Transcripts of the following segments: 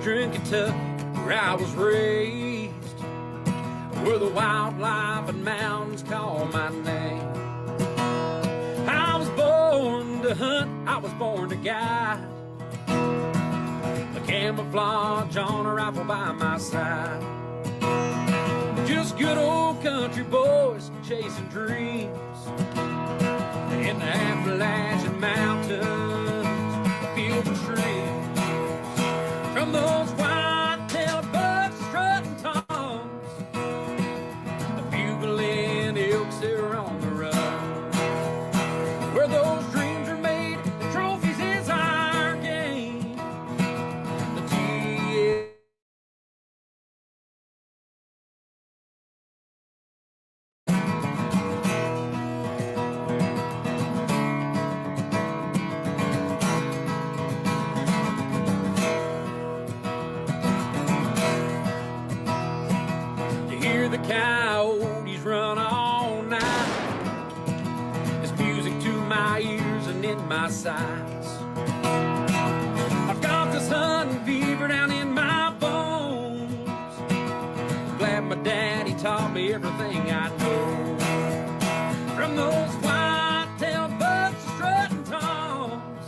Eastern Kentucky, where I was raised, where the wildlife and mountains call my name. I was born to hunt, I was born to guide, a camouflage on a rifle by my side. Just good old country boys chasing dreams in the Appalachian Mountains, fields and streams. From those white-tailed bucks strutting toms, the bugling elks that are on the run. Where those dreams are made, the trophies is our game. The TLC. The coyotes run all night. It's music to my ears and in my sights. I've got this hunting fever down in my bones. Glad my daddy taught me everything I know. From those white-tailed bucks strutting toms,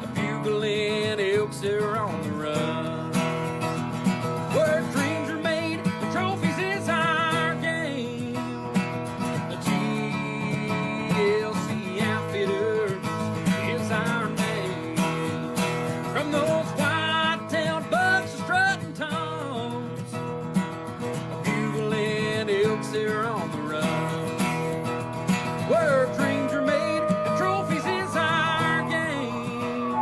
the bugling elks that are on the run. Where dreams are made, trophies is our game. The TLC Outfitters is our name. From those white-tailed bucks strutting toms, a bugling elks there on the run. Where dreams are made, the trophies is our game.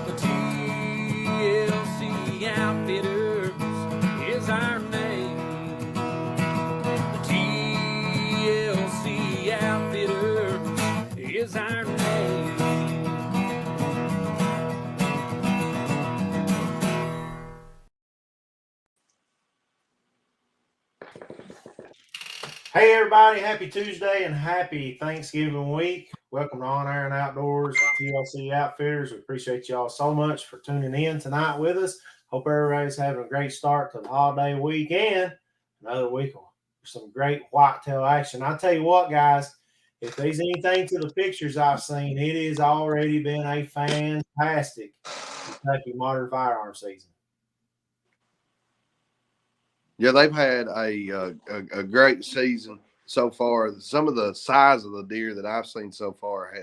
The TLC Outfitters is our name. Outfitter is our name. Hey everybody, happy Tuesday and happy Thanksgiving week. Welcome to On Air and Outdoors with TLC Outfitters. We appreciate y'all so much for tuning in tonight with us. Hope everybody's having a great start to the holiday weekend. Another week of some great whitetail action. I tell you what, guys, if there's anything to the pictures I've seen, it has already been a fantastic Kentucky modern firearm season. Yeah, they've had a great season so far. Some of the size of the deer that I've seen so far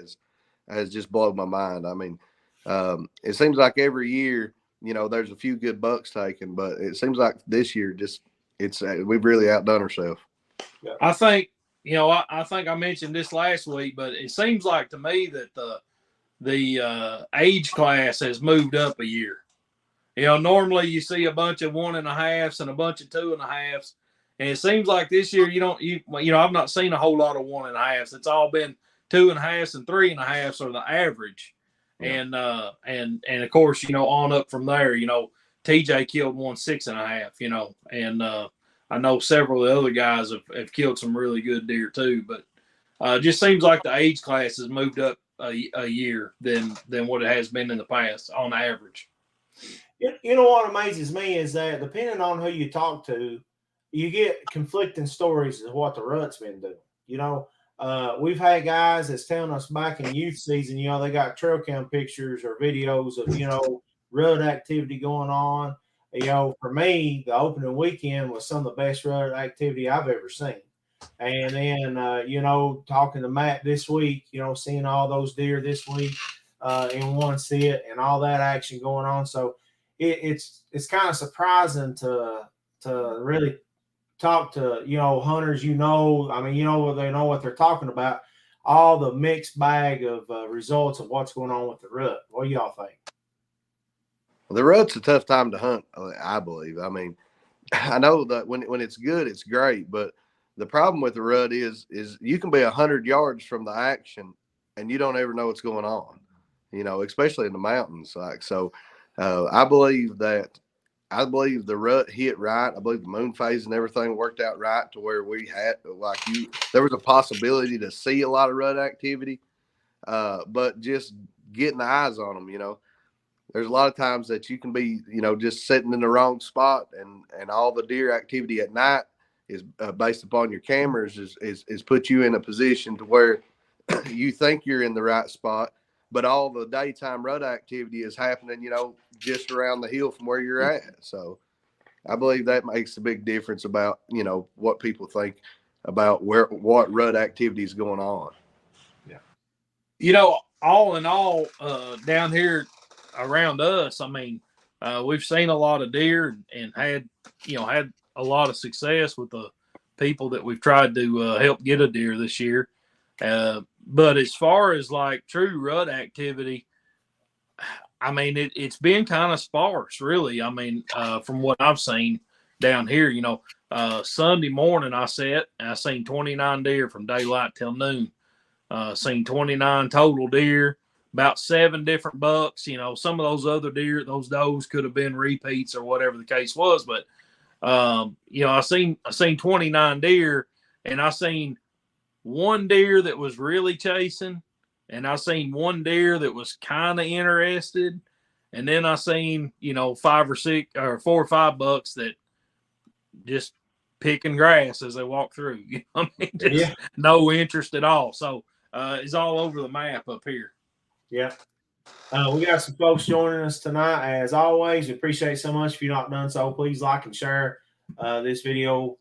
has just blown my mind. I mean, it seems like every year, there's a few good bucks taken, but it seems like this year we've really outdone ourselves. Yeah. I think I mentioned this last week, but it seems like to me that the age class has moved up a year. Normally you see a bunch of 1.5s and a bunch of 2.5s, and it seems like this year I've not seen a whole lot of 1.5s. It's all been 2.5s and 3.5s are the average, and of course on up from there. TJ killed 1 6.5. And I know several of the other guys have killed some really good deer too, but just seems like the age class has moved up a year than what it has been in the past on average. You know what amazes me is that depending on who you talk to, you get conflicting stories of what the rut's been doing. We've had guys that's telling us back in youth season, they got trail cam pictures or videos of, rut activity going on. For me, the opening weekend was some of the best rut activity I've ever seen. And then, talking to Matt this week, seeing all those deer this week in one sit and all that action going on. So it's kind of surprising to really talk to, hunters, they know what they're talking about, all the mixed bag of results of what's going on with the rut. What do y'all think? The rut's a tough time to hunt, I believe. I mean, I know that when it's good, it's great, but the problem with the rut is you can be 100 yards from the action and you don't ever know what's going on, especially in the mountains. I believe the rut hit right. I believe the moon phase and everything worked out right to where we had, there was a possibility to see a lot of rut activity, but just getting the eyes on them, there's a lot of times that you can be, just sitting in the wrong spot, and all the deer activity at night is based upon your cameras is put you in a position to where you think you're in the right spot, but all the daytime rut activity is happening, just around the hill from where you're at. So I believe that makes a big difference about, what people think about what rut activity is going on. Yeah. All in all, down here around us, I mean, we've seen a lot of deer and had a lot of success with the people that we've tried to help get a deer this year. But as far as like true rut activity, I mean, it's been kind of sparse, really. I mean, from what I've seen down here, Sunday morning I seen 29 deer from daylight till noon. Seen 29 total deer, about 7 different bucks. Some of those other deer, those does could have been repeats or whatever the case was. But I seen 29 deer, and I seen one deer that was really chasing, and I seen one deer that was kind of interested, and then I seen 5 or 6 or 4 or 5 bucks that just picking grass as they walk through. Just no interest at all. So it's all over the map up here. Yeah. We got some folks joining us tonight. As always, we appreciate so much. If you've not done so, please like and share this video.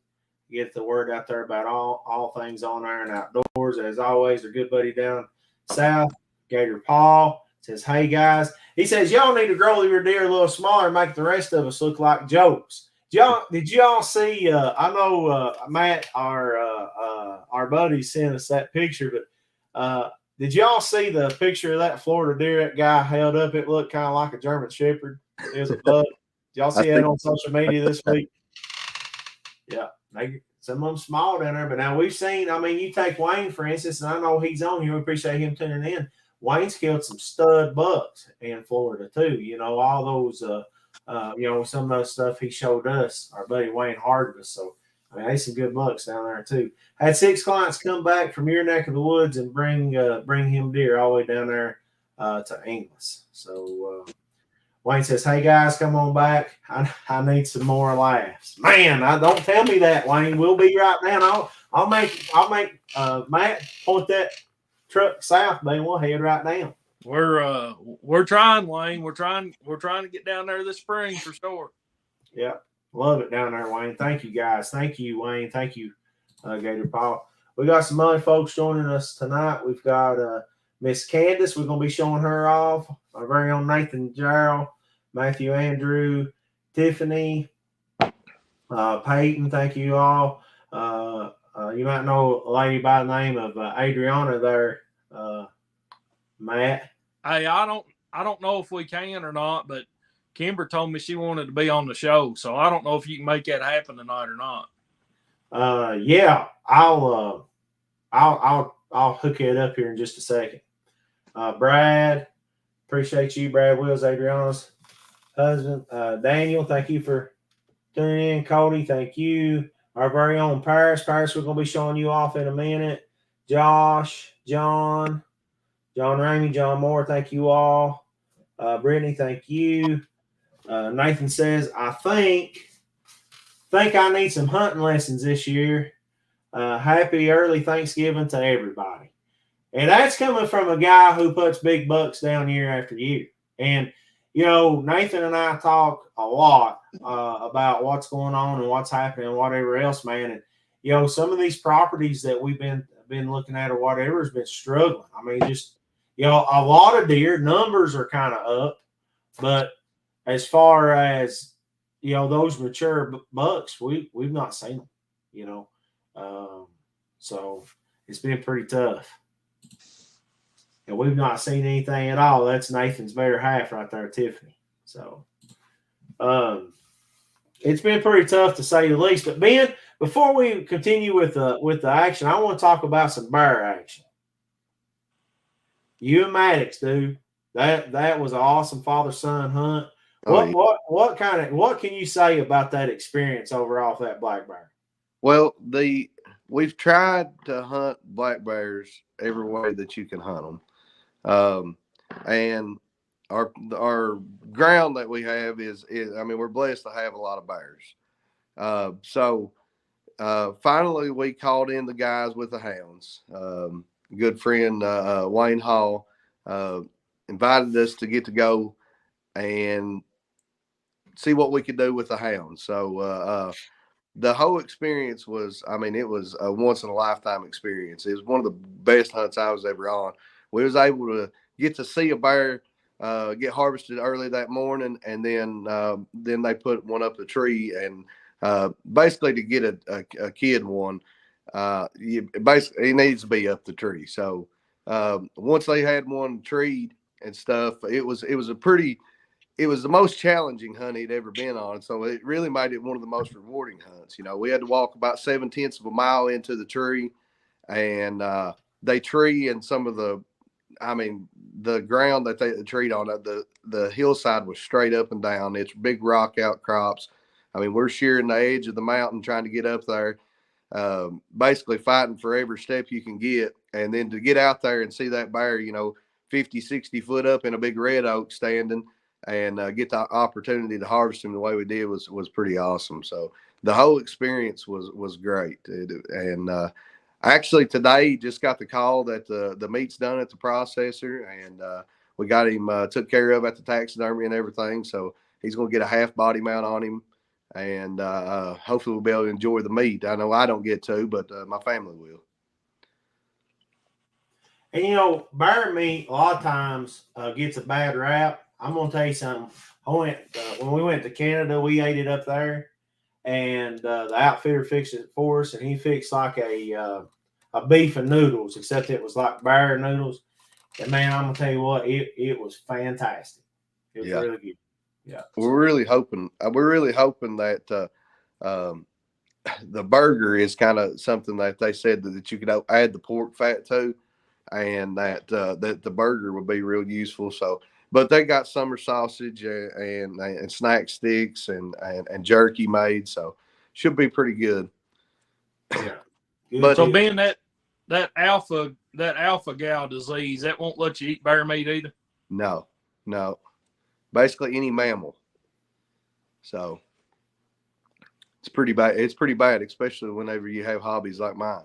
Get the word out there about all things on air and outdoors. As always, our good buddy down south, Gator Paul, says, hey, guys. He says, y'all need to grow your deer a little smaller and make the rest of us look like jokes. Did y'all see, I know Matt, our buddy, sent us that picture, but did y'all see the picture of that Florida deer that guy held up? It looked kind of like a German Shepherd. It was a buck. Did y'all see that on social media this week? Yeah. Some of them small down there, but now we've seen, I mean, you take Wayne, for instance, and I know he's on here. We appreciate him tuning in. Wayne's killed some stud bucks in Florida, too. All those, some of those stuff he showed us, our buddy Wayne Hardvis. So, I mean, there's some good bucks down there, too. Had 6 clients come back from your neck of the woods and bring him deer all the way down there to Inglis. So, Wayne says, hey, guys, come on back. I need some more laughs. Man, don't tell me that, Wayne. We'll be right down. I'll make Matt point that truck south, man. We'll head right down. We're trying, Wayne. We're trying to get down there this spring for sure. Yeah, love it down there, Wayne. Thank you, guys. Thank you, Wayne. Thank you, Gator Paul. We got some other folks joining us tonight. We've got Miss Candace. We're going to be showing her off. Our very own Nathan Gerald, Matthew Andrew, Tiffany, Peyton. Thank you all. You might know a lady by the name of Adriana there, Matt. Hey, I don't know if we can or not, but Kimber told me she wanted to be on the show, so I don't know if you can make that happen tonight or not. Yeah, I'll hook it up here in just a second. Brad, appreciate you, Brad Wills, Adriana's husband. Daniel, thank you for tuning in. Cody, thank you. Our very own Paris, we're going to be showing you off in a minute. Josh, John Ramey, John Moore, thank you all. Brittany, thank you. Nathan says, I think I need some hunting lessons this year. Happy early Thanksgiving to everybody. And that's coming from a guy who puts big bucks down year after year. And, Nathan and I talk a lot about what's going on and what's happening and whatever else, man. And, some of these properties that we've been looking at or whatever has been struggling. I mean, just, a lot of deer numbers are kind of up, but as far as, those mature bucks, we've not seen them, so it's been pretty tough. And we've not seen anything at all. That's Nathan's better half right there, Tiffany. So it's been pretty tough to say the least. But Ben, before we continue with the action, I want to talk about some bear action. You and Maddox, dude. That was an awesome father-son hunt. What can you say about that experience over off that black bear? Well, we've tried to hunt black bears every way that you can hunt them. And our ground that we have is I mean, we're blessed to have a lot of bears. So finally we called in the guys with the hounds. Good friend Wayne Hall invited us to get to go and see what we could do with the hounds. So the whole experience was, I mean, it was a once in a lifetime experience. It was one of the best hunts I was ever on. We was able to get to see a bear get harvested early that morning, and then they put one up the tree, and basically to get a kid one, basically it needs to be up the tree. So once they had one treed and stuff, it was the most challenging hunt he'd ever been on. So it really made it one of the most rewarding hunts. You know, we had to walk about 7/10 of a mile into the tree, and they tree and some of the ground that they treed on, the hillside was straight up and down. It's big rock outcrops. I mean, we're shearing the edge of the mountain trying to get up there, basically fighting for every step you can get. And then to get out there and see that bear, 50, 60 foot up in a big red oak standing, and get the opportunity to harvest him the way we did was pretty awesome. So the whole experience was great. And actually today just got the call that the meat's done at the processor, and we got him took care of at the taxidermy and everything. So he's going to get a half body mount on him, and hopefully we'll be able to enjoy the meat. I know I don't get to, but my family will. And bear meat a lot of times gets a bad rap. I'm gonna tell you something. When we went to Canada, we ate it up there, and the outfitter fixed it for us, and he fixed like a beef and noodles, except it was like bear noodles. And man, I'm gonna tell you what, it was fantastic. It was really good. Yeah, we're really hoping that the burger is kind of something that they said that you could add the pork fat to, and that the burger would be real useful. So, but they got summer sausage and snack sticks and jerky made, so should be pretty good. Yeah. But so being that alpha gal disease, that won't let you eat bear meat either. No, basically any mammal. So it's pretty bad. It's pretty bad, especially whenever you have hobbies like mine.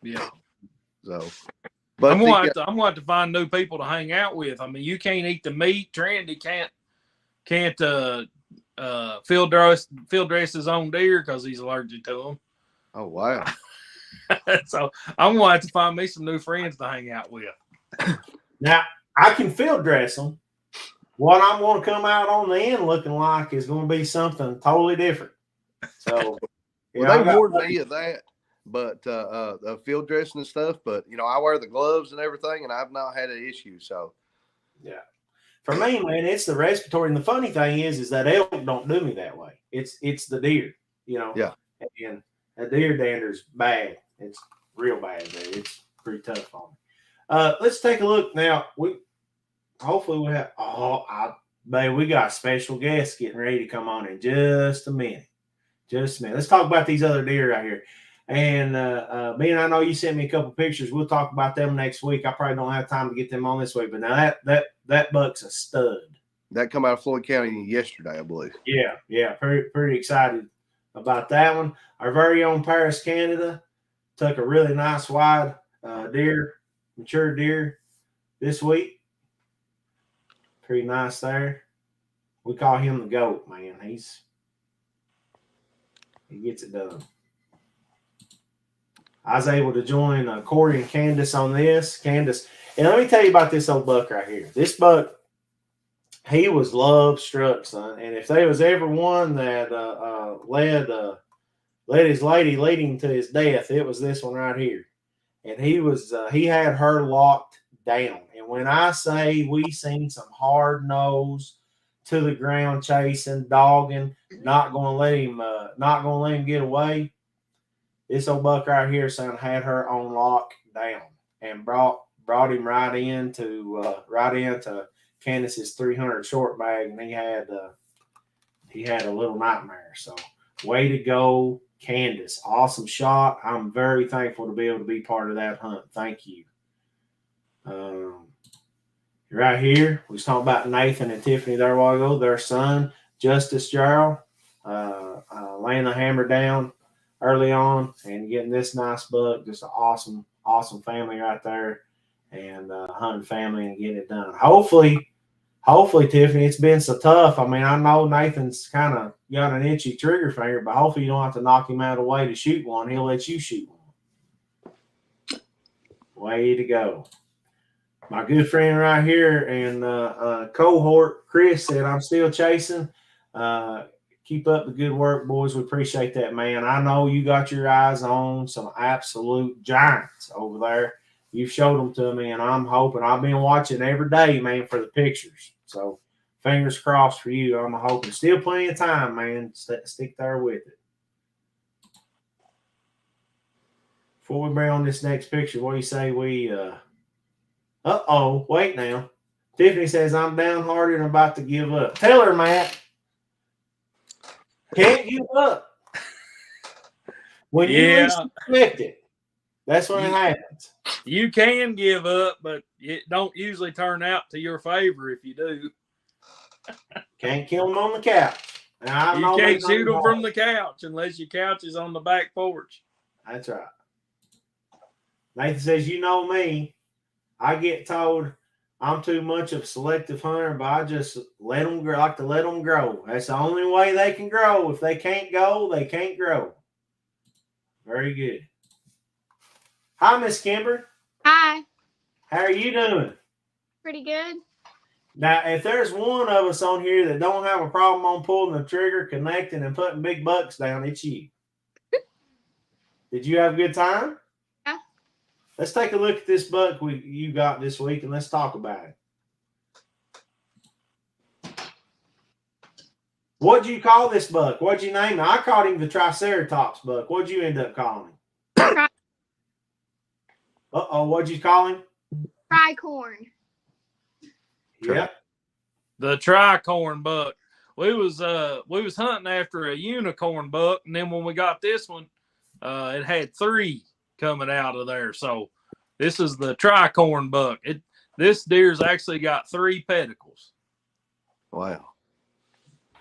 Yeah. So, but I'm going to have to find new people to hang out with. I mean, you can't eat the meat. Trendy can't field dress his own deer because he's allergic to them. Oh wow! So I'm going to have to find me some new friends to hang out with. Now I can field dress them. What I'm going to come out on the end looking like is going to be something totally different. So, well, they warned me of that, but field dressing and stuff. But I wear the gloves and everything, and I've not had an issue. So, yeah, for me, man, it's the respiratory. And the funny thing is that elk don't do me that way. It's the deer, Yeah, and a deer dander's bad. It's real bad, man. It's pretty tough on me. Let's take a look now. Hopefully we have. We got a special guest getting ready to come on in just a minute. Let's talk about these other deer out here. And Ben, I know you sent me a couple pictures. We'll talk about them next week. I probably don't have time to get them on this week, but now that buck's a stud. That come out of Floyd County yesterday, I believe. Yeah, pretty excited about that one. Our very own Paris, Canada, took a really nice wide mature deer this week. Pretty nice there. We call him the GOAT, man. He gets it done. I was able to join Corey and Candace on this. Candace, and let me tell you about this old buck right here. This buck, he was love struck, son. And if there was ever one that led his lady leading to his death, it was this one right here. And he had her locked down. And when I say we seen some hard nose to the ground chasing, dogging, not gonna let him get away. This old buck right here, son, had her on lock down and brought him right into Candace's 300 short bag, and he had a little nightmare. So way to go, Candace. Awesome shot. I'm very thankful to be able to be part of that hunt. Thank you. Right here, we was talking about Nathan and Tiffany there a while ago. Their son, Justice Gerald, laying the hammer down early on and getting this nice buck. Just an awesome, awesome family right there, and hunting family and getting it done. Hopefully, Tiffany, it's been so tough. I mean, I know Nathan's kind of got an itchy trigger finger, but hopefully you don't have to knock him out of the way to shoot one. He'll let you shoot one. Way to go. My good friend right here and cohort, Chris, said, I'm still chasing. Keep up the good work, boys. We appreciate that, man. I know you got your eyes on some absolute giants over there. You've showed them to me, and I'm hoping. I've been watching every day, man, for the pictures. So fingers crossed for you. I'm hoping. Still plenty of time, man. Stick there with it. Before we bring on this next picture, what do you say we wait now. Tiffany says, I'm downhearted and about to give up. Tell her, Matt. Can't give up. When you least expect it, that's when it happens. You can give up, but it don't usually turn out to your favor if you do. Can't kill them on the couch. You can't shoot them from the couch unless your couch is on the back porch. That's right. Nathan says, you know me. I get told I'm too much of a selective hunter, but I just let them grow. I like to let them grow. That's the only way they can grow. If they can't go, they can't grow. Very good. Hi, Miss Kimber. Hi. How are you doing? Pretty good. Now, if there's one of us on here that don't have a problem on pulling the trigger, connecting, and putting big bucks down, it's you. Did you have a good time? Yeah. Let's take a look at this buck you got this week, and let's talk about it. What'd you call this buck? What'd you name him? I called him the Triceratops buck. What'd you end up calling him? What'd you call him? Tricorn. Yep. The tricorn buck. We was hunting after a unicorn buck, and then when we got this one, it had 3 coming out of there. So this is the tricorn buck. This deer's actually got 3 pedicles. Wow.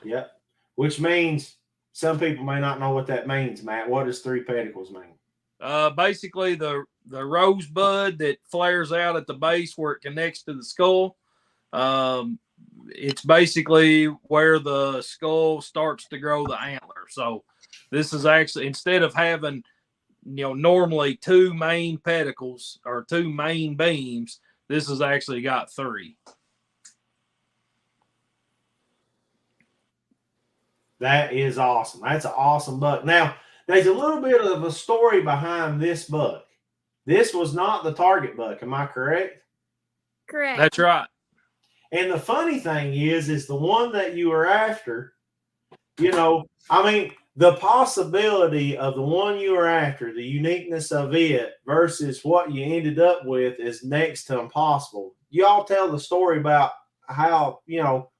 Yep. Which means some people may not know what that means, Matt. What does 3 pedicles mean? Basically the rosebud that flares out at the base where it connects to the skull. It's basically where the skull starts to grow the antler. So this is actually, instead of having, normally 2 main pedicles or 2 main beams, this has actually got 3. That is awesome. That's an awesome buck. Now, there's a little bit of a story behind this buck. This was not the target buck. Am I correct? Correct. That's right. And the funny thing is the one that you were after, the possibility of the one you were after, the uniqueness of it versus what you ended up with is next to impossible. Y'all tell the story about how,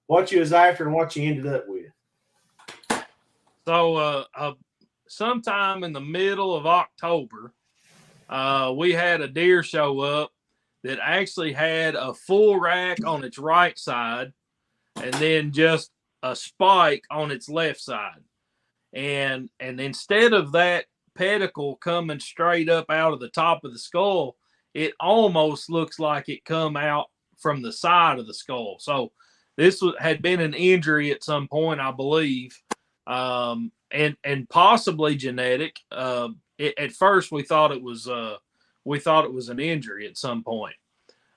what you was after and what you ended up with. So sometime in the middle of October, we had a deer show up that actually had a full rack on its right side and then just a spike on its left side. And instead of that pedicle coming straight up out of the top of the skull, it almost looks like it come out from the side of the skull. So this had been an injury at some point, I believe, and possibly genetic. At first, we thought it was an injury at some point,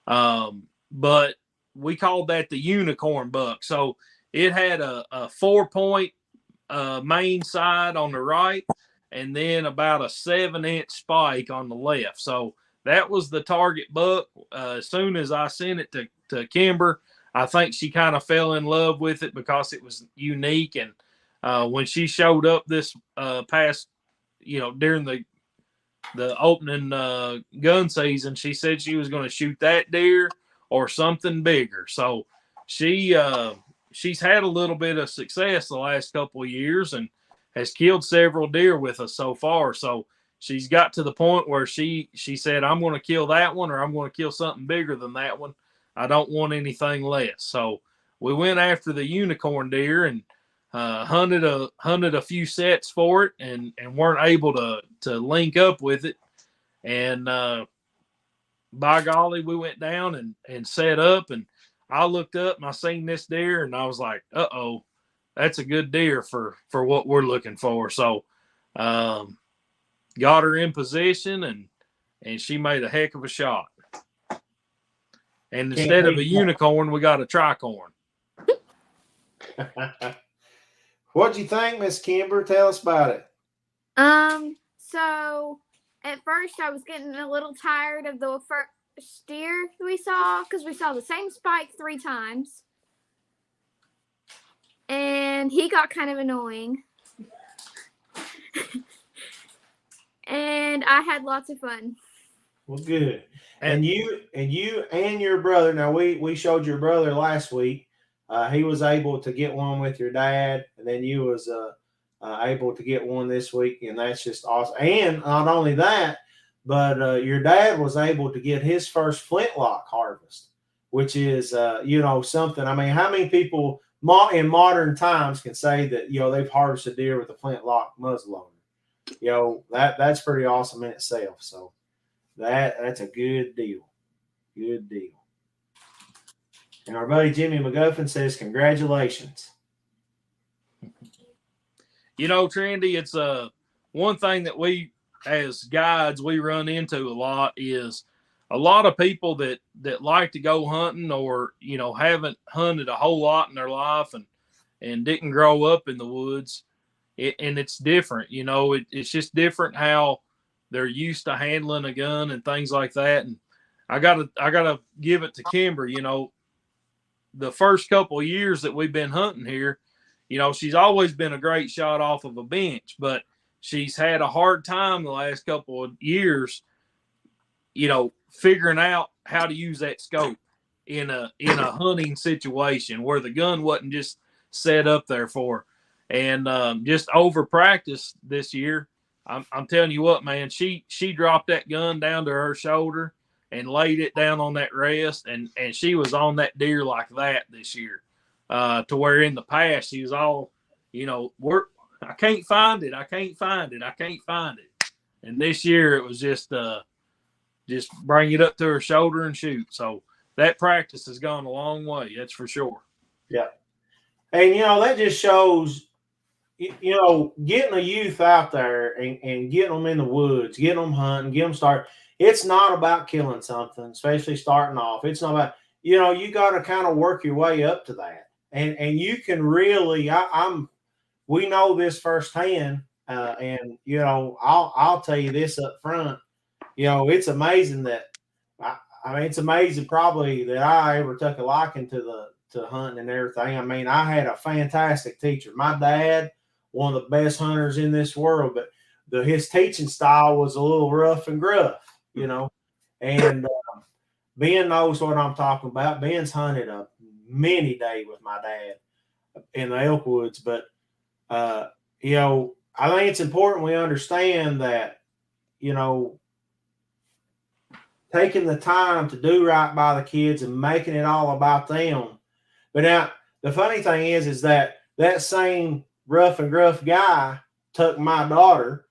but we called that the unicorn buck. So it had a 4-point main side on the right, and then about a 7-inch spike on the left. So that was the target buck. As soon as I sent it to Kimber, I think she kind of fell in love with it because it was unique. And when she showed up this past, during the opening gun season, she said she was going to shoot that deer or something bigger. So she's had a little bit of success the last couple of years and has killed several deer with us so far. So she's got to the point where she said, I'm going to kill that one or I'm going to kill something bigger than that one. I don't want anything less. So we went after the unicorn deer and hunted a few sets for it, and weren't able to link up with it. And by golly, we went down and set up, and I looked up and I seen this deer, and I was like, uh-oh, that's a good deer for what we're looking for. So got her in position, and she made a heck of a shot. And instead of a unicorn, we got a tricorn. What'd you think, Miss Kimber? Tell us about it. So at first I was getting a little tired of the first deer we saw because we saw the same spike 3 times. And he got kind of annoying. And I had lots of fun. Well, good. And you and your brother. Now we showed your brother last week. He was able to get one with your dad, and then you was able to get one this week, and that's just awesome. And not only that, but your dad was able to get his first flintlock harvest, which is something. I mean, how many people in modern times can say that they've harvested deer with a flintlock muzzleloader? That's pretty awesome in itself. So that's a good deal. Good deal. And our buddy Jimmy McGuffin says, congratulations. Trendy, it's one thing that we as guides we run into a lot is a lot of people that like to go hunting or haven't hunted a whole lot in their life and didn't grow up in the woods. And it's different, it's just different how they're used to handling a gun and things like that. And I gotta give it to Kimber. The first couple of years that we've been hunting here, she's always been a great shot off of a bench, but she's had a hard time the last couple of years, figuring out how to use that scope in a hunting situation where the gun wasn't just set up there for her. And just over practice this year, I'm telling you what, man, she dropped that gun down to her shoulder and laid it down on that rest, and she was on that deer like that this year, to where in the past she was all, I can't find it, and this year it was just bring it up to her shoulder and shoot. So that practice has gone a long way, that's for sure. Yeah, and that just shows, getting a youth out there and getting them in the woods, getting them hunting, getting them started. It's not about killing something, especially starting off. It's not about, you got to kind of work your way up to that. And you can really, we know this firsthand. And, I'll tell you this up front, it's amazing that, it's amazing probably that I ever took a liking to hunting and everything. I mean, I had a fantastic teacher. My dad, one of the best hunters in this world, but his teaching style was a little rough and gruff. And Ben knows what I'm talking about. Ben's hunted a many day with my dad in the elk woods, but I think it's important we understand that taking the time to do right by the kids and making it all about them. But now the funny thing is that same rough and gruff guy took my daughter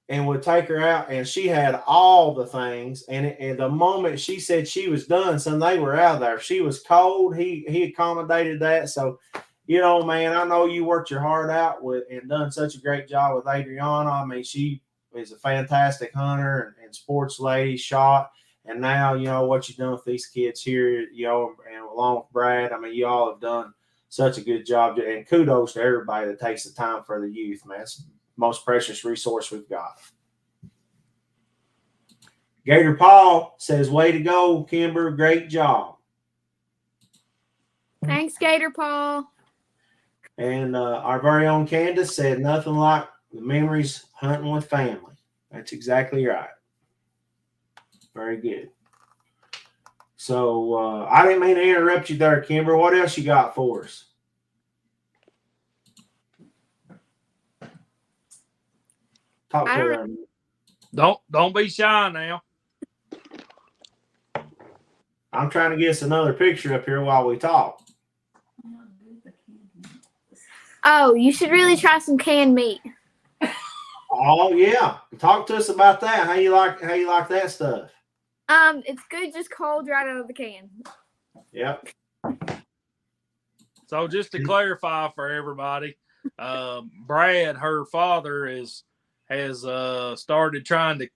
and would take her out, and she had all the things. And the moment she said she was done, son, they were out of there. If she was cold, he accommodated that. So, man, I know you worked your heart out with and done such a great job with Adriana. I mean, she is a fantastic hunter and sports lady, shot. And now, what you've done with these kids here, and along with Brad, I mean, you all have done such a good job. And kudos to everybody that takes the time for the youth, man. It's the most precious resource we've got. Gator Paul says, way to go, Kimber. Great job. Thanks, Gator Paul. And our very own Candace said, nothing like the memories hunting with family. That's exactly right. Very good. So I didn't mean to interrupt you there, Kimber. What else you got for us? Talk to her. Don't be shy now. I'm trying to get us another picture up here while we talk. Oh, you should really try some canned meat. Oh yeah, talk to us about that. How you like that stuff? It's good just cold right out of the can. Yep. So just to clarify for everybody, Brad, her father, has started trying to,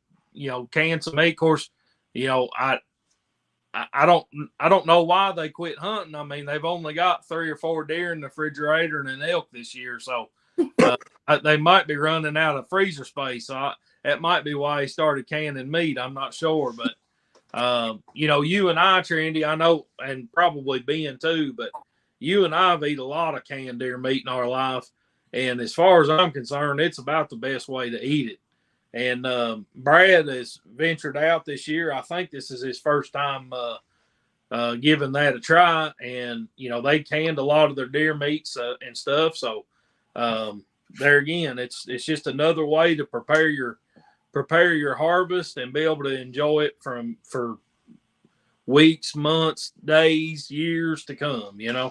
can some meat. Of course, I don't know why they quit hunting. I mean, they've only got 3 or 4 deer in the refrigerator and an elk this year, so they might be running out of freezer space. So that might be why he started canning meat. I'm not sure, but you and I, Trendy, I know, and probably Ben too, but you and I've eat a lot of canned deer meat in our life, and as far as I'm concerned, it's about the best way to eat it. And Brad has ventured out this year. I think this is his first time giving that a try. And, they canned a lot of their deer meats and stuff. So there again, it's just another way to prepare your harvest and be able to enjoy it for weeks, months, days, years to come, Yeah.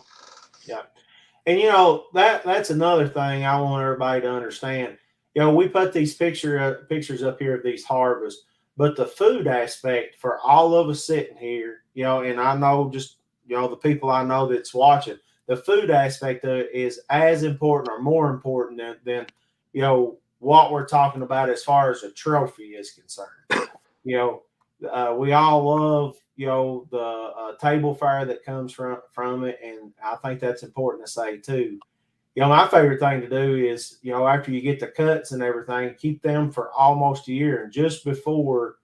And that's another thing I want everybody to understand. We put these pictures up here of these harvests, but the food aspect for all of us sitting here, and I know just the people I know that's watching, the food aspect of it is as important or more important than what we're talking about as far as a trophy is concerned. We all love the table fare that comes from it, and I think that's important to say too. My favorite thing to do is, after you get the cuts and everything, keep them for almost a year. And just before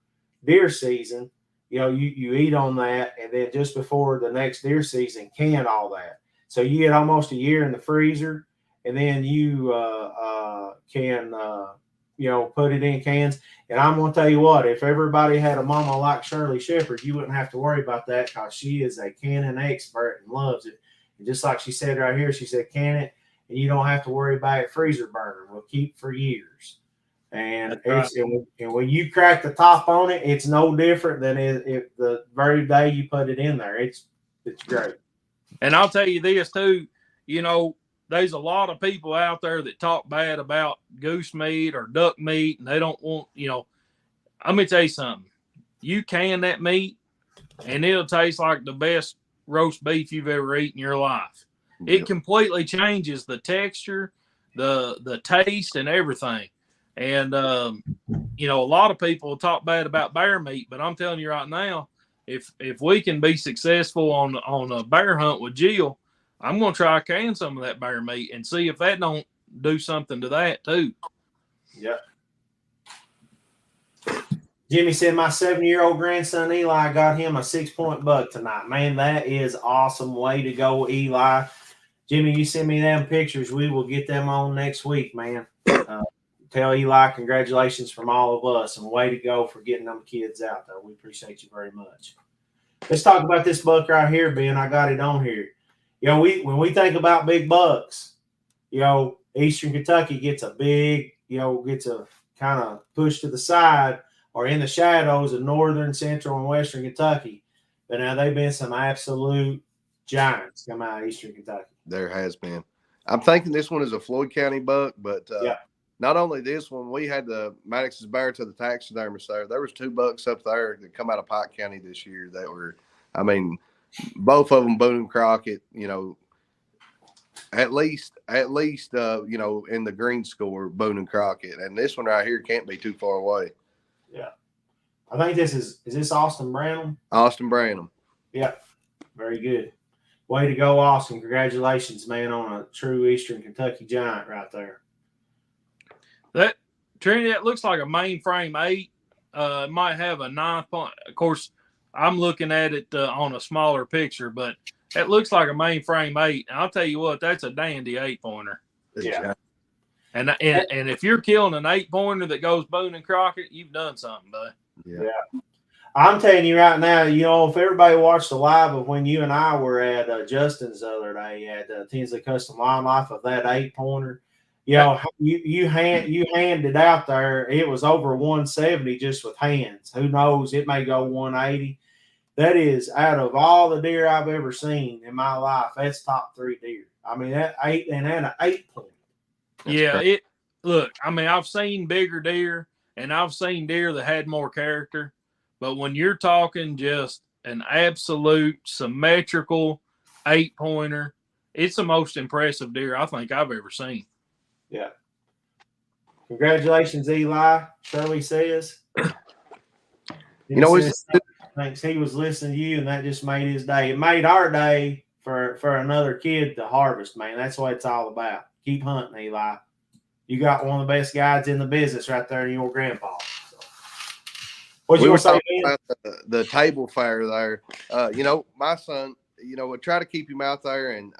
deer season, you eat on that. And then just before the next deer season, can all that. So you get almost a year in the freezer, and then you can, put it in cans. And I'm going to tell you what, if everybody had a mama like Shirley Shepherd, you wouldn't have to worry about that because she is a canning expert and loves it. And just like she said right here, she said, can it. And you don't have to worry about it freezer burner. We'll keep for years. And and when you crack the top on it, it's no different than if the very day you put it in there. It's great. And I'll tell you this too, there's a lot of people out there that talk bad about goose meat or duck meat, and they don't want, let me tell you something. You can that meat, and it'll taste like the best roast beef you've ever eaten in your life. It completely changes the texture, the taste, and everything. And a lot of people talk bad about bear meat, but I'm telling you right now, if we can be successful on a bear hunt with Jill, I'm going to try to can some of that bear meat and see if that don't do something to that too. Yeah. Jimmy said my 7-year-old grandson Eli got him a 6-point buck tonight. Man, that is awesome. Way to go, Eli. Jimmy, you send me them pictures. We will get them on next week, man. Tell Eli congratulations from all of us, and way to go for getting them kids out there. We appreciate you very much. Let's talk about this buck right here, Ben. I got it on here. When we think about big bucks, Eastern Kentucky gets a big, gets a kind of push to the side or in the shadows of northern, central, and western Kentucky. But now they've been some absolute giants come out of Eastern Kentucky. There has been. I'm thinking this one is a Floyd County buck, but not only this one, we had the Maddox's bear to the taxidermist there. There was 2 bucks up there that come out of Pike County this year that were, both of them Boone and Crockett, at least, in the green score, Boone and Crockett. And this one right here can't be too far away. Yeah. I think this is this Austin Branham? Austin Branham. Yeah. Very good. Way to go, Austin. Congratulations, man, on a true Eastern Kentucky giant right there. That Trinity, that looks like a mainframe 8. It might have a 9 point. Of course, I'm looking at it on a smaller picture, but it looks like a mainframe 8. And I'll tell you what, that's a dandy 8-pointer. Yeah. And if you're killing an 8-pointer that goes Boone and Crockett, you've done something, bud. Yeah. I'm telling you right now, if everybody watched the live of when you and I were at Justin's the other day at Tinsley Custom Wildlife of that 8-pointer, you handed out there, it was over 170 just with hands. Who knows? It may go 180. that is out of all the deer I've ever seen in my life. That's top 3 deer. I mean, that 8 and an 8-point. Yeah, look, I mean, I've seen bigger deer and I've seen deer that had more character, but when you're talking just an absolute symmetrical 8-pointer, it's the most impressive deer I think I've ever seen. Yeah. Congratulations, Eli. Shirley says. Thanks. He was listening to you, and that just made his day. It made our day for another kid to harvest, man. That's what it's all about. Keep hunting, Eli. You got one of the best guides in the business right there in your grandpa. So. What you want to say, man? About the table fair there. My son, we try to keep him out there and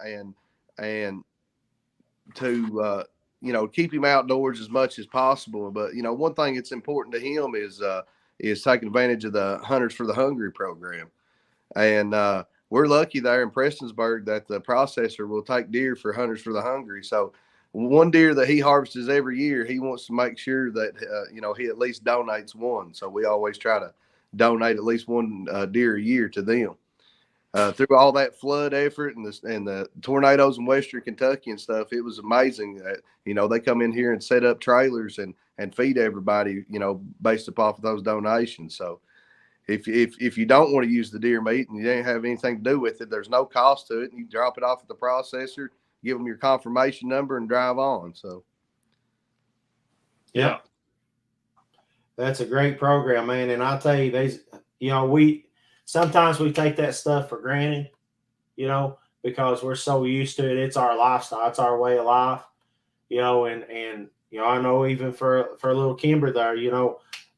to keep him outdoors as much as possible. But one thing that's important to him is taking advantage of the Hunters for the Hungry program, and we're lucky there in Prestonsburg that the processor will take deer for Hunters for the Hungry. So one deer that he harvests every year, he wants to make sure that he at least donates one. So we always try to donate at least one deer a year to them. Through all that flood effort and the tornadoes in Western Kentucky and stuff, it was amazing that they come in here and set up trailers and feed everybody based upon those donations. So if you don't want to use the deer meat and you didn't have anything to do with it, there's no cost to it. You drop it off at the processor, give them your confirmation number, and drive on. So yeah, that's a great program, man. And I'll tell you, sometimes we take that stuff for granted, because we're so used to it. It's our lifestyle. It's our way of life, and I know even for little Kimber there,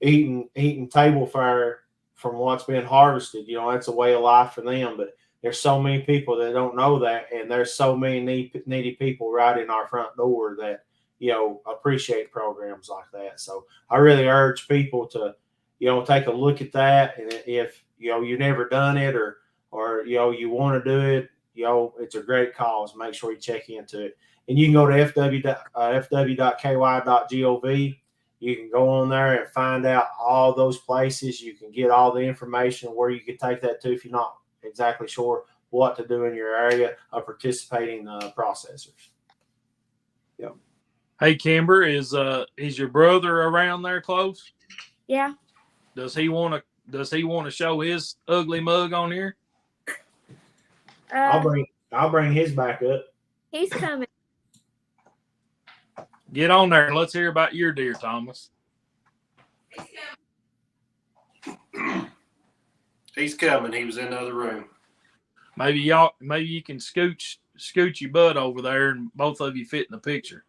eating table fare from what's been harvested, that's a way of life for them. But there's so many people that don't know that, and there's so many needy people right in our front door that, appreciate programs like that. So I really urge people to, take a look at that. And if, you've never done it or you want to do it, it's a great cause. Make sure you check into it. And you can go to fw.ky.gov. You can go on there and find out all those places. You can get all the information where you can take that to if you're not exactly sure what to do in your area of participating processors. Yep. Hey, Kimber, is your brother around there close? Yeah. Does he want to show his ugly mug on here? I'll bring his back up. He's coming. Get on there and let's hear about your deer, Thomas. He's coming. He was in the other room. Maybe you can scoot your butt over there and both of you fit in the picture.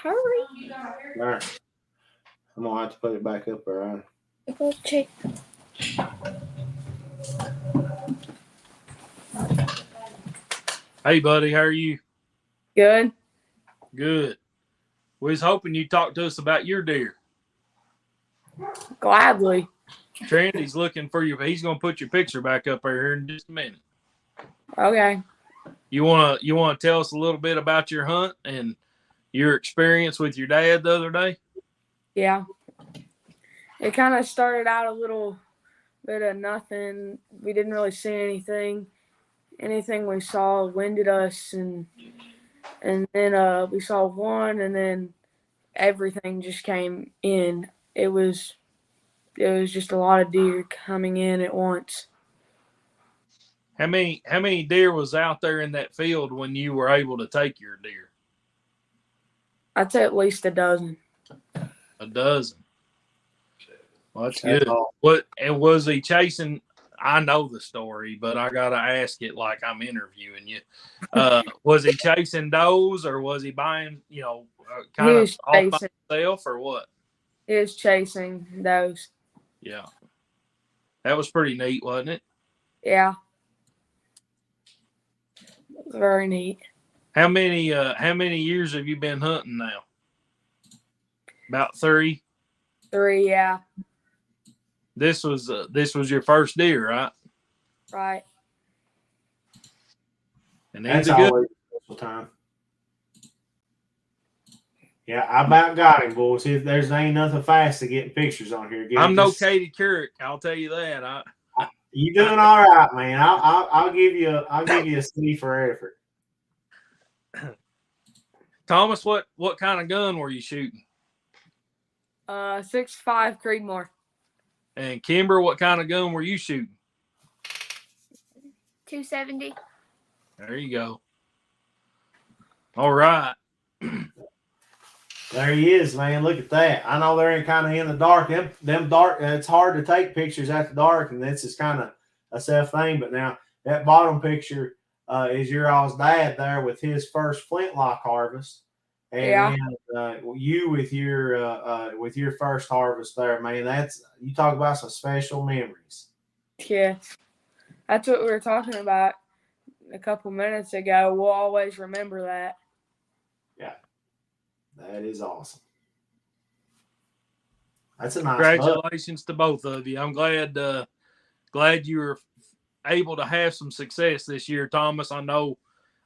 Hurry. All right. I'm going to have to put it back up there. Go check. Hey, buddy, how are you? Good. Good. We was hoping you'd talk to us about your deer. Gladly. Trandy's looking for you. He's going to put your picture back up here in just a minute. Okay. You want to tell us a little bit about your hunt and your experience with your dad the other day? Yeah. It kind of started out a little bit of nothing. We didn't really see anything. Anything we saw winded us, and then we saw one, and then everything just came in. It was just a lot of deer coming in at once. How many deer was out there in that field when you were able to take your deer? I'd say at least a dozen. A dozen. Well, that's good. And was he chasing? I know the story, but I gotta ask it like I'm interviewing you. Was he chasing does, or was he buying, kind of all by himself, or what? He was chasing those. Yeah, that was pretty neat, wasn't it? Yeah, it was very neat. How many years have you been hunting now? About 3. 3, yeah. This was your first deer, right? Right. And that's always a special time. Yeah, I about got him, boys. There's ain't nothing fast to getting pictures on here. I'm no Katie Couric, I'll tell you that. You doing all right, man? I'll give you a C for effort. Thomas, what kind of gun were you shooting? 6.5 Creedmoor. And Kimber, what kind of gun were you shooting? 270. There you go. All right. There he is, man. Look at that. I know they're kind of in the dark. Them dark. It's hard to take pictures after dark, and this is kind of a self thing. But now that bottom picture is your all's dad there with his first flintlock harvest, and you with your first harvest there, man. That's, you talk about some special memories. Yeah, that's what we were talking about a couple minutes ago. We'll always remember that. Yeah, that is awesome. That's a nice. Congratulations to both of you. I'm glad you were able to have some success this year, Thomas. I know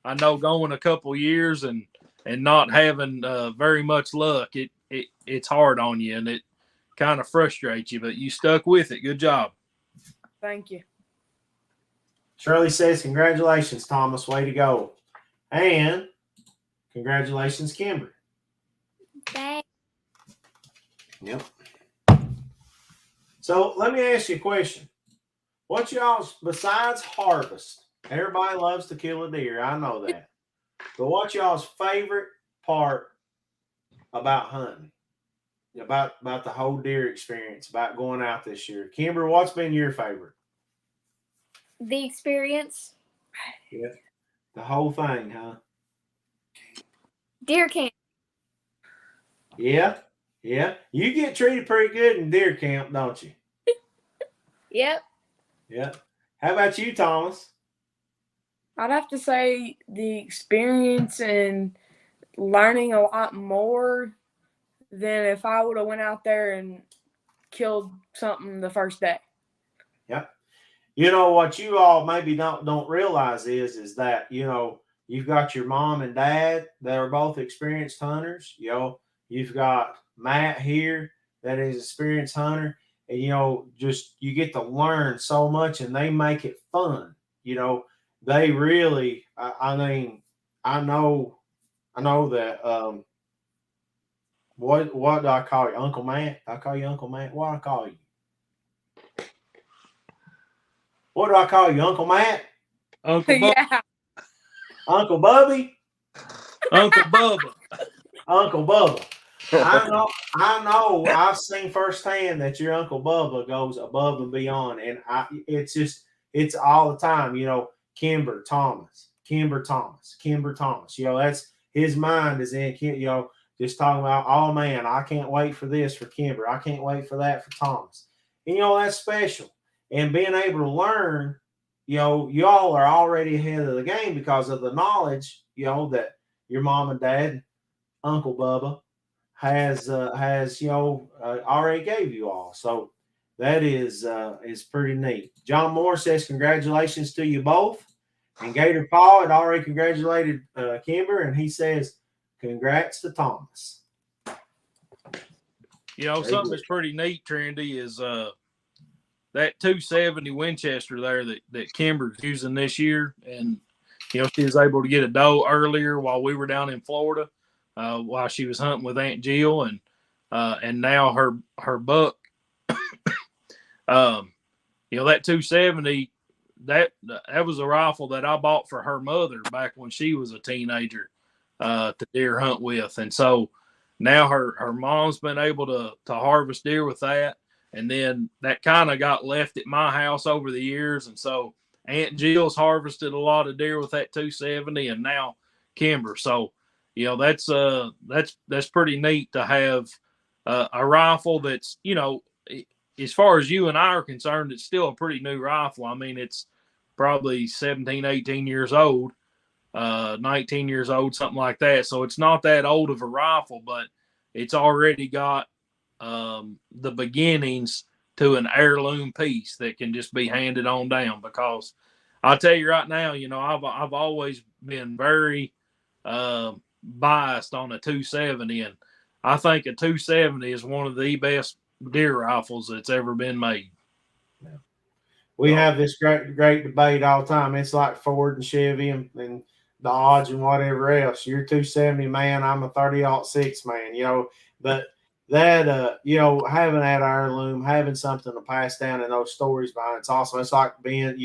going a couple years and not having very much luck, it's hard on you and it kind of frustrates you, but you stuck with it. Good job. Thank you. Shirley says, congratulations, Thomas. Way to go. And congratulations, Kimber. Thanks. Yep. So let me ask you a question. What y'all's, besides harvest, everybody loves to kill a deer. I know that. But what's y'all's favorite part about hunting? About the whole deer experience, about going out this year? Kimber, what's been your favorite? The experience. Yeah. The whole thing, huh? Deer camp. Yeah. Yeah. You get treated pretty good in deer camp, don't you? Yep. Yeah. How about you, Thomas? I'd have to say the experience and learning a lot more than if I would have went out there and killed something the first day. Yep. You know what you all maybe don't realize is that, you know, you've got your mom and dad that are both experienced hunters. You know, you've got Matt here that is an experienced hunter, and you know, just you get to learn so much, and they make it fun. You know, they really. I mean, I know that. What do I call you, Uncle Matt? I call you Uncle Matt. What do I call you? What do I call you, Uncle Matt? Uncle Bubba. Yeah. Uncle Bubby? Uncle Bubba. Uncle Bubba. I know. I've seen firsthand that your Uncle Bubba goes above and beyond, and it's all the time. You know, Kimber Thomas. You know, that's his mind is in. You know, just talking about, oh man, I can't wait for this for Kimber. I can't wait for that for Thomas. And you know, that's special. And being able to learn, you know, y'all are already ahead of the game because of the knowledge, you know, that your mom and dad, Uncle Bubba, has you know, already gave you all. So that is pretty neat. John Moore says congratulations to you both. And Gator Paul had already congratulated Kimber, and he says congrats to Thomas. You know, something that's pretty neat, Trendy, is that 270 Winchester there that Kimber's using this year. And, you know, she was able to get a doe earlier while we were down in Florida, while she was hunting with Aunt Jill. And now her buck, you know, that 270, that was a rifle that I bought for her mother back when she was a teenager to deer hunt with. And so now her mom's been able to harvest deer with that. And then that kind of got left at my house over the years. And so Aunt Jill's harvested a lot of deer with that 270, and now Kimber. So, you know, that's pretty neat to have a rifle that's, you know, as far as you and I are concerned, it's still a pretty new rifle. I mean, it's probably 17, 18 years old, 19 years old, something like that. So it's not that old of a rifle, but it's already got the beginnings to an heirloom piece that can just be handed on down. Because I'll tell you right now, you know, I've always been very biased on a 270, I think a 270 is one of the best deer rifles that's ever been made. We have this great debate all the time. It's like Ford and Chevy and Dodge and whatever else. You're 270 man, I'm a 30-06 man, you know. But that you know, having that heirloom, having something to pass down and those stories behind it's awesome. It's like Ben,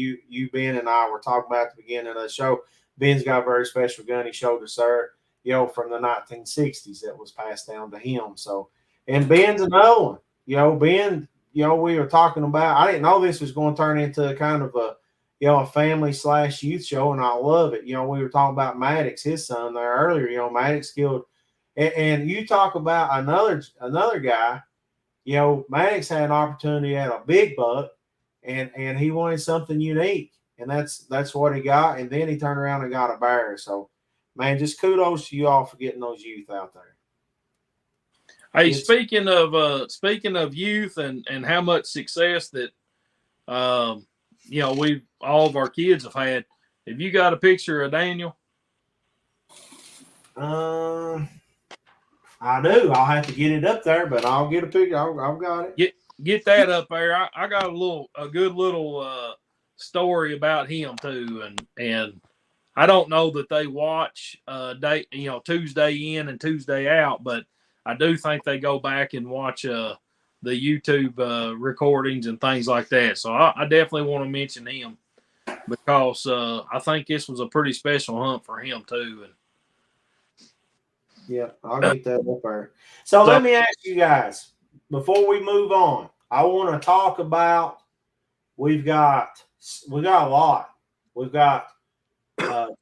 Ben and I were talking about at the beginning of the show. Ben's got a very special gun he showed us there, you know, from the 1960s that was passed down to him. So, and Ben's another one. You know, Ben, you know, we were talking about, I didn't know this was going to turn into kind of a, you know, a family / youth show, and I love it. You know, we were talking about Maddox, his son there earlier. You know, Maddox killed, and you talk about another guy. You know, Maddox had an opportunity at a big buck, and he wanted something unique, and that's what he got. And then he turned around and got a bear. So, man, just kudos to you all for getting those youth out there. Hey, speaking of youth and how much success that you know, all of our kids have had. Have you got a picture of Daniel? I do. I'll have to get it up there, but I'll get a picture. I've got it. Get that up there. I got a good little story about him too, and I don't know that they watch Tuesday in and Tuesday out, but I do think they go back and watch the YouTube recordings and things like that. So I definitely want to mention him because I think this was a pretty special hunt for him too. And yeah, I'll get that up there. So let me ask you guys, before we move on, I want to talk about, we got a lot. We've got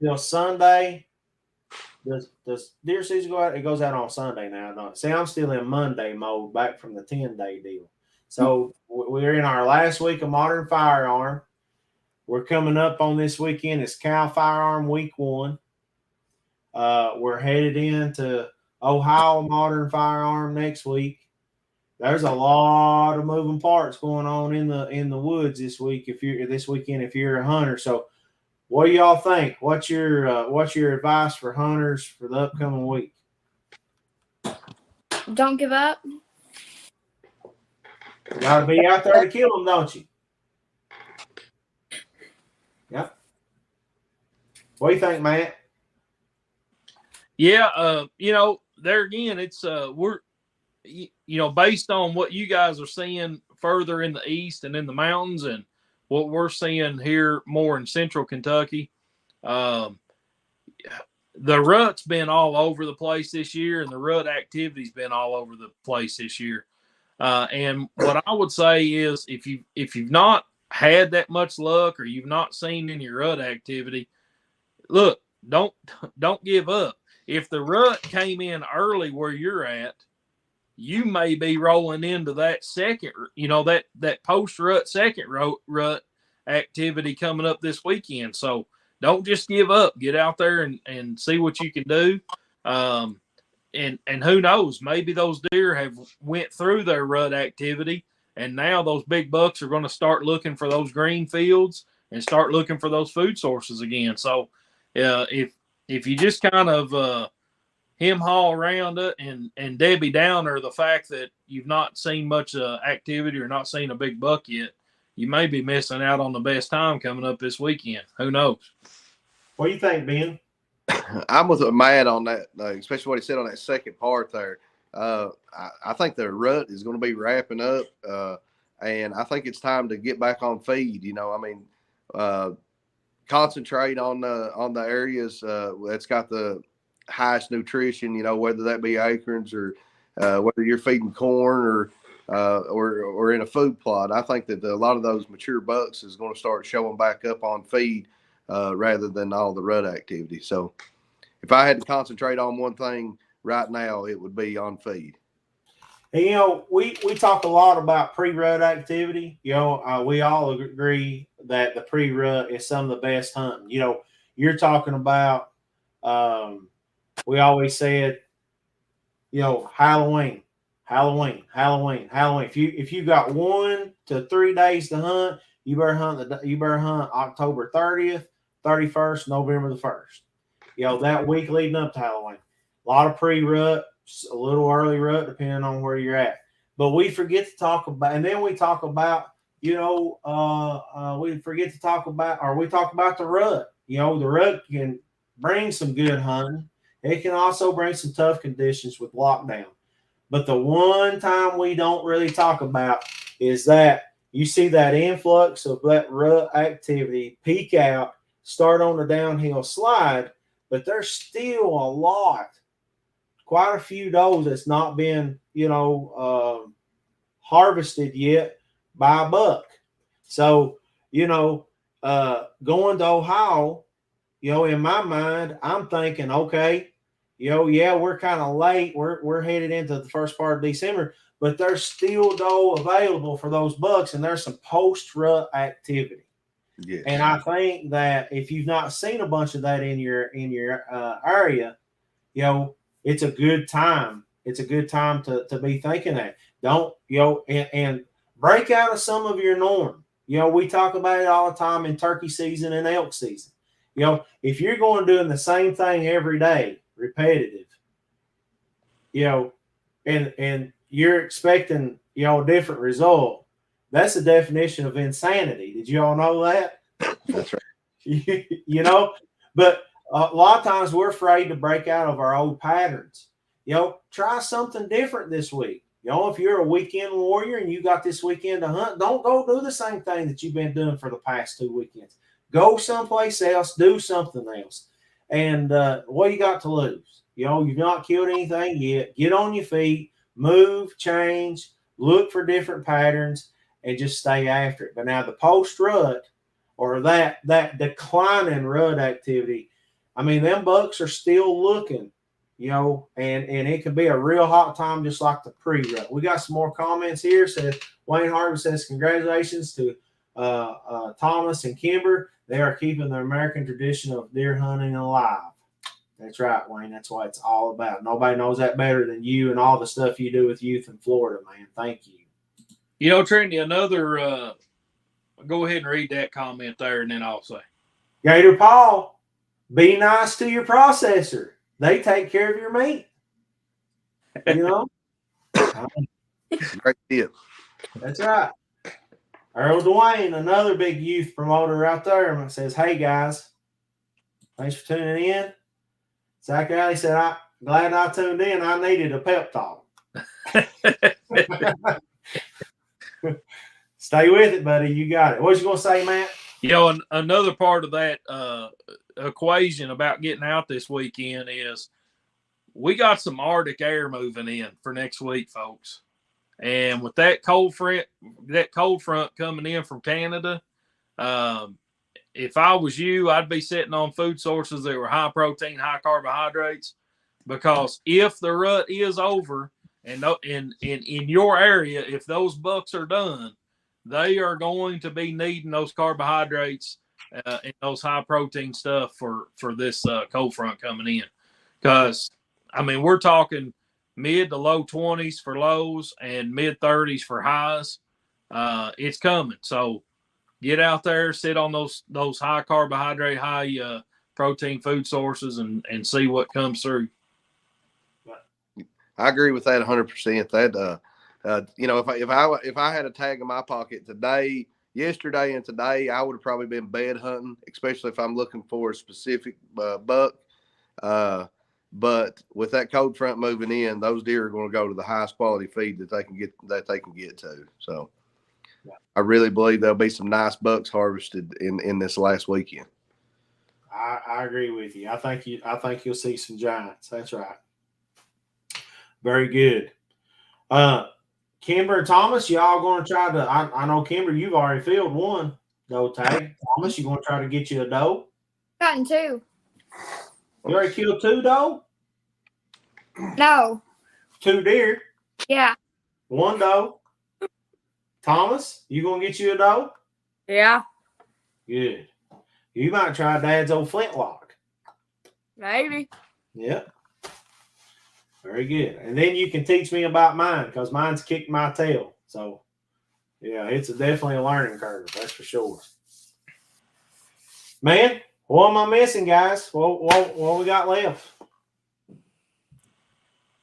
till Sunday. Does deer season go out? It goes out on Sunday now, don't it? See, I'm still in Monday mode, back from the 10-day deal. So we're in our last week of modern firearm. We're coming up on this weekend. It's Cal Firearm Week 1. We're headed into Ohio Modern Firearm next week. There's a lot of moving parts going on in the woods this weekend if you're a hunter. So what do y'all think? What's your advice for hunters for the upcoming week? Don't give up. Gotta be out there to kill them, don't you? Yep. What do you think, Matt? yeah, you know, there again, it's we're, you know, based on what you guys are seeing further in the east and in the mountains, and what we're seeing here more in central Kentucky, the rut's been all over the place this year, and the rut activity's been all over the place this year. And what I would say is, if you've not had that much luck, or you've not seen any rut activity, look, don't give up. If the rut came in early where you're at, you may be rolling into that second, you know, that post-rut second rut activity coming up this weekend. So don't just give up. Get out there and see what you can do. And who knows, maybe those deer have went through their rut activity, and now those big bucks are going to start looking for those green fields and start looking for those food sources again. So if you just kind of hem-haw around it and Debbie Downer the fact that you've not seen much activity or not seen a big buck yet, you may be missing out on the best time coming up this weekend. Who knows? What do you think, Ben? I'm with Matt on that, especially what he said on that second part there. I think the rut is going to be wrapping up, and I think it's time to get back on feed. You know, I mean, concentrate on the areas that's got the highest nutrition. You know, whether that be acorns or whether you're feeding corn or in a food plot. I think that a lot of those mature bucks is going to start showing back up on feed rather than all the rut activity. So if I had to concentrate on one thing right now, it would be on feed. And, you know, we talk a lot about pre-rut activity. You know, we all agree that the pre-rut is some of the best hunting. You know, you're talking about, we always said, you know, Halloween. If you got 1 to 3 days to hunt, you better hunt October 30th, 31st, November the 1st. You know, that week leading up to Halloween. A lot of pre-rut. a little early rut, depending on where you're at. But we forget to talk about, and then we talk about, we forget to talk about, or we talk about the rut. The rut can bring some good hunting. It can also bring some tough conditions with lockdown. But the one time we don't really talk about is that you see that influx of that rut activity peak out, start on the downhill slide, but there's still a lot, quite a few does that's not been, harvested yet by a buck. So, going to Ohio, in my mind, I'm thinking, okay, yeah, we're kind of late. We're headed into the first part of December, but there's still doe available for those bucks, and there's some post-rut activity. Yes. And I think that if you've not seen a bunch of that in your area, it's a good time. It's a good time to be thinking that. Don't, and break out of some of your norm. We talk about it all the time in turkey season and elk season. If you're going doing the same thing every day, repetitive, and you're expecting, a different result, that's the definition of insanity. Did you all know that? That's right. But a lot of times we're afraid to break out of our old patterns. Try something different this week. If you're a weekend warrior and you got this weekend to hunt, don't go do the same thing that you've been doing for the past 2 weekends. Go someplace else, do something else. And what you got to lose? You've not killed anything yet. Get on your feet, move, change, look for different patterns, and just stay after it. But now the post-rut, or that declining rut activity, them bucks are still looking, and it can be a real hot time, just like the pre-rut. We got some more comments here. Says Wayne Harvey says, congratulations to Thomas and Kimber. They are keeping the American tradition of deer hunting alive. That's right, Wayne. That's what it's all about. Nobody knows that better than you and all the stuff you do with youth in Florida, man. Thank you. Trendy, another go ahead and read that comment there, and then I'll say. Gator Paul, be nice to your processor. They take care of your meat. Great tip. That's right. Earl Dwayne, another big youth promoter out there, says, hey, guys, thanks for tuning in. Zach Alley said, I'm glad I tuned in. I needed a pep talk. Stay with it, buddy. You got it. What you going to say, Matt? Another part of that equation about getting out this weekend is we got some Arctic air moving in for next week, folks. And with that cold front coming in from Canada, if I was you, I'd be sitting on food sources that were high protein, high carbohydrates, because if the rut is over and in your area, if those bucks are done, they are going to be needing those carbohydrates and those high protein stuff for this cold front coming in. Because, we're talking mid to low 20s for lows and mid 30s for highs. It's coming. So get out there, sit on those high carbohydrate, high protein food sources and see what comes through. I agree with that 100%. That if I had a tag in my pocket yesterday and today, I would have probably been bed hunting, especially if I'm looking for a specific buck. But with that cold front moving in, those deer are going to go to the highest quality feed that they can get to. So I really believe there'll be some nice bucks harvested in this last weekend. I agree with you. I think you'll see some giants. That's right. Very good. Kimber and Thomas, y'all going to try to? I know Kimber, you've already filled one doe tag. Thomas, you going to try to get you a doe? Gotten 2. You already killed 2 doe? No. 2 deer. Yeah. 1 doe. Thomas, you gonna get you a doe? Yeah. Good. You might try Dad's old flintlock. Maybe. Yep. Very good. And then you can teach me about mine, because mine's kicked my tail. So, yeah, it's definitely a learning curve. That's for sure. Man, what am I missing, guys? What we got left?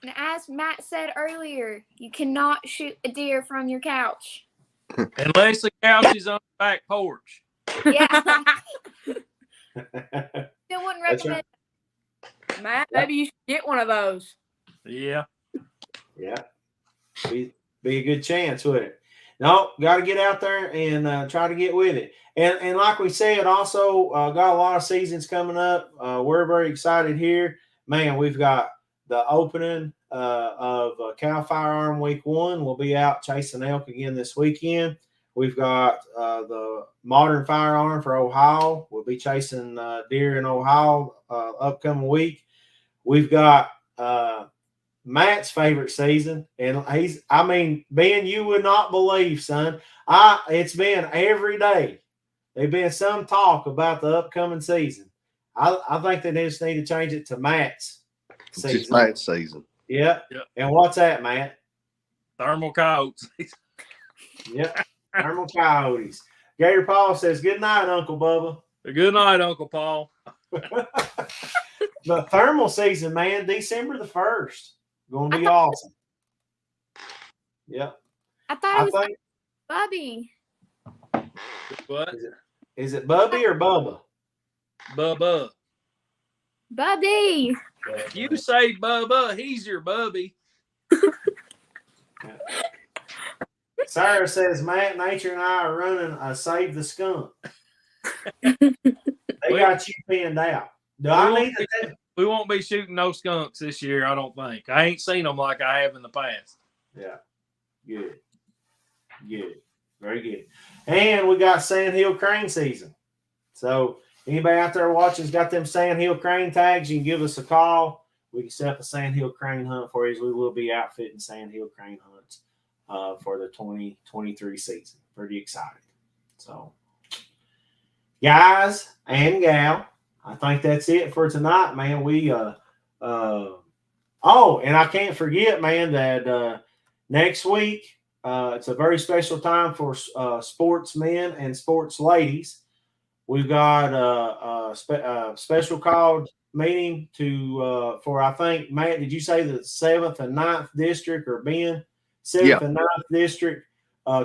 And as Matt said earlier, you cannot shoot a deer from your couch. Unless the couch is on the back porch. Yeah. Still wouldn't That's recommend. Matt, maybe you should get one of those. Yeah. Yeah, be a good chance with it. No, got to get out there and try to get with it. And like we said, also got a lot of seasons coming up. We're very excited here. Man, we've got the opening of Cal Firearm Week 1. We'll be out chasing elk again this weekend. We've got the Modern Firearm for Ohio. We'll be chasing deer in Ohio upcoming week. We've got Matt's favorite season, and Ben, you would not believe, son. It's been every day. There's been some talk about the upcoming season. I think they just need to change it to Matt's season. Just Matt's season. Yeah. Yep. And what's that, Matt? Thermal coyotes. Yep. Thermal coyotes. Gator Paul says, "Good night, Uncle Bubba." Good night, Uncle Paul. The thermal season, man, December the 1st. Going to be awesome. Yep. I thought it was think, Bubby. What? is it Bubby or Bubba? Bubba. Bubby. You say Bubba, he's your Bubby. Sarah says, Matt, Nature, and I are running a Save the Skunk. They got you pinned out. We won't be shooting no skunks this year, I don't think. I ain't seen them like I have in the past. Yeah. Good. Good. Very good. And we got Sandhill Crane season. So anybody out there watching's got them Sandhill Crane tags, you can give us a call. We can set up a Sandhill Crane hunt for you. We will be outfitting Sandhill Crane hunts for the 2023 season. Pretty excited. So, guys and gal, I think that's it for tonight, man. And I can't forget, man, that next week it's a very special time for sportsmen and sports ladies. We've got a special called meeting for, I think, Matt, did you say the 7th and 9th district, or Ben? 7th and 9th district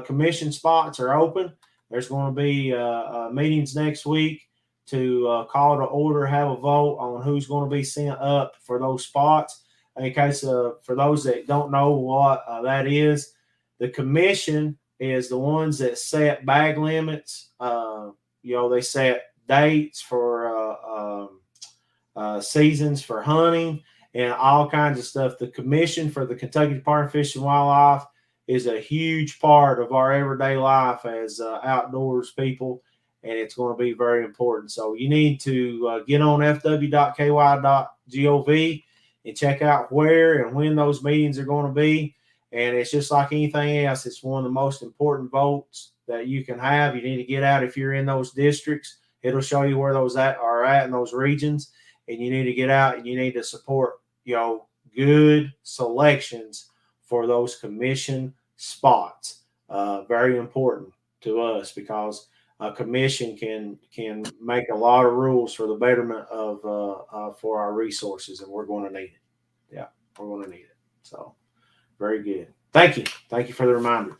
commission spots are open. There's going to be meetings next week to call to order, have a vote on who's going to be sent up for those spots. In case for those that don't know what that is, the commission is the ones that set bag limits. They set dates for seasons for hunting and all kinds of stuff. The commission for the Kentucky Department of Fish and Wildlife is a huge part of our everyday life as outdoors people, and it's going to be very important. So you need to get on fw.ky.gov and check out where and when those meetings are going to be. And it's just like anything else. It's one of the most important votes that you can have. You need to get out if you're in those districts. It'll show you where those are at in those regions. And you need to get out and you need to support, good selections for those commission spots. Very important to us because a commission can make a lot of rules for the betterment of for our resources, and we're going to need it. Yeah, we're going to need it. So very good. Thank you for the reminder,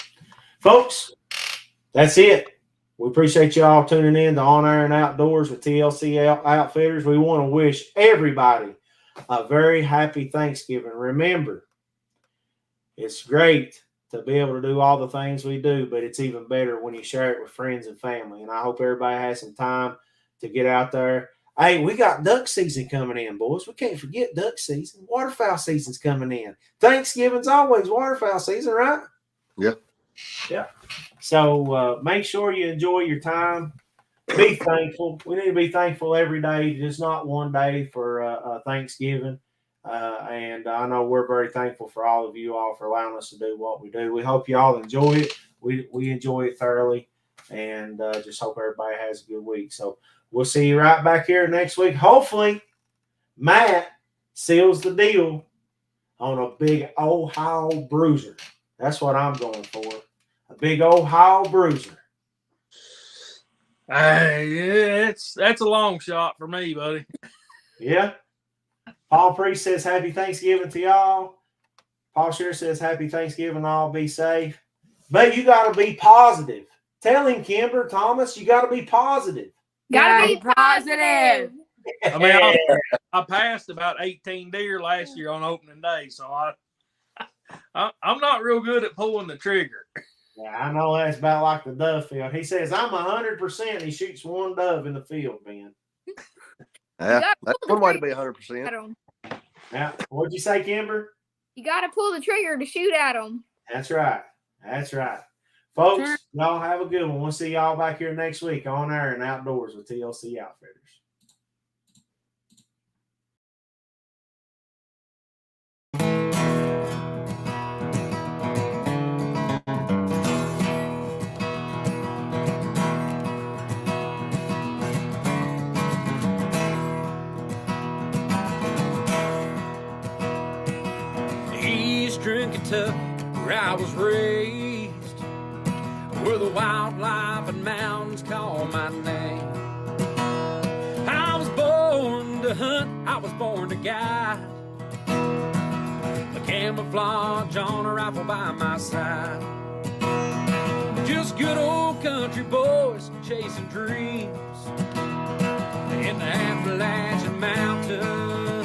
folks. That's it. We appreciate you all tuning in to On Air and Outdoors with TLC Outfitters. We want to wish everybody a very happy Thanksgiving. Remember, it's great to be able to do all the things we do, but it's even better when you share it with friends and family. And I hope everybody has some time to get out there. Hey, we got duck season coming in, boys. We can't forget duck season. Waterfowl season's coming in. Thanksgiving's always waterfowl season, right? Yeah. Yeah. So make sure you enjoy your time. Be thankful. We need to be thankful every day, just not one day for Thanksgiving. And I know we're very thankful for all of you all for allowing us to do what we do. We hope you all enjoy it. We enjoy it thoroughly, and just hope everybody has a good week. So we'll see you right back here next week. Hopefully, Matt seals the deal on a big Ohio bruiser. That's what I'm going for. A big Ohio bruiser. That's a long shot for me, buddy. Yeah. Paul Priest says happy Thanksgiving to y'all. Paul Shear says, happy Thanksgiving, all be safe. But you got to be positive. Tell him, Kimber, Thomas, you got to be positive. Gotta be positive. I mean, I passed about 18 deer last year on opening day, so I'm not real good at pulling the trigger. Yeah, I know that's about like the dove field. He says, I'm 100%. He shoots one dove in the field, man. Yeah, that's one way to be 100%. Yeah. What'd you say, Kimber? You got to pull the trigger to shoot at them. That's right. That's right. Folks, y'all have a good one. We'll see y'all back here next week on air and outdoors with TLC Outfitters. Eastern Kentucky, where I was raised, where the wildlife and mountains call my name. I was born to hunt, I was born to guide, a camouflage on a rifle by my side. Just good old country boys chasing dreams in the Appalachian Mountains.